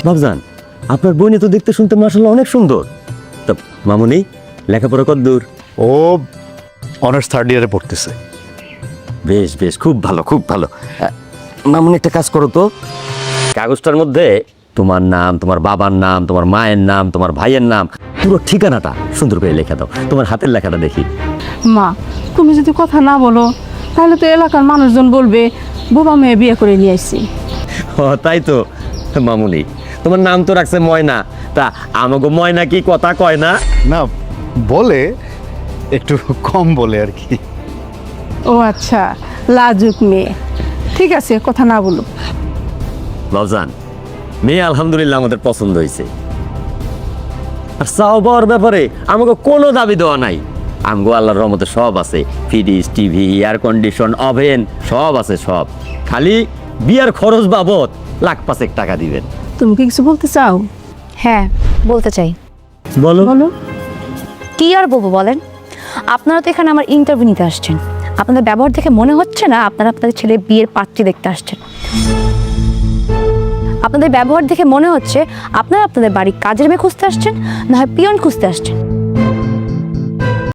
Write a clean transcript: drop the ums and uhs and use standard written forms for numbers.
বাবজান, আপনার বোনই তো দেখতে শুনতে মাশাআল্লাহ অনেক সুন্দর। তা মামুনি লেখাপড়া কত দূর? ও অনার্স থার্ড ইয়ারে পড়তেছে। বেশ বেশ, খুব ভালো খুব ভালো। মামুনি একটা কাজ করো তো, কাগজটার মধ্যে তোমার নাম, তোমার বাবার নাম, তোমার মায়ের নাম, তোমার ভাইয়ের নাম, পুরো ঠিকানাটা সুন্দর করে লেখা দাও। তোমার হাতের লেখাটা দেখি। মা, তুমি যদি কথা না বলো তাহলে তো এলাকার মানুষজন বলবে বোবা মেয়ে বিয়ে করে নিয়ে আসছি। ও তাই তো মামুনি, তোমার নাম তো রাখছে ময়না, তা আমাকে ময়না কি কথা কয় না? না, বলে একটু কম বলে আর কি। ও আচ্ছা, লাজুক মেয়ে। ঠিক আছে, কথা না বলো। বাবজান, মেয়ে আলহামদুলিল্লাহ আমাদের পছন্দ হয়েছে। আর চাও পাওয়ার ব্যাপারে আমাকে কোনো দাবি দেওয়া নাই। আমগো আল্লাহর রহমতে সব আছে, fridge, TV, air condition, oven সব আছে সব। খালি বিয়ার খরচ বাবদ 1,05,000 টাকা দিবেন। তুমি কি কিছু বলতে চাও? হ্যাঁ, বলতে চাই। বলো। বলো। কি আর বলবো বলেন? আপনারা তো এখানে আমার ইন্টারভিউ নিতে আসছেন। আপনাদের ব্যবহার দেখে মনে হচ্ছে না আপনারা আপনাদের ছেলের বিয়ের পাত্রী দেখতে আসছেন। আপনাদের ব্যবহার দেখে মনে হচ্ছে আপনারা আপনাদের বাড়ির কাজের মেয়ে খুঁজতে আসছেন, না হয় পিয়ন খুঁজতে আসছেন।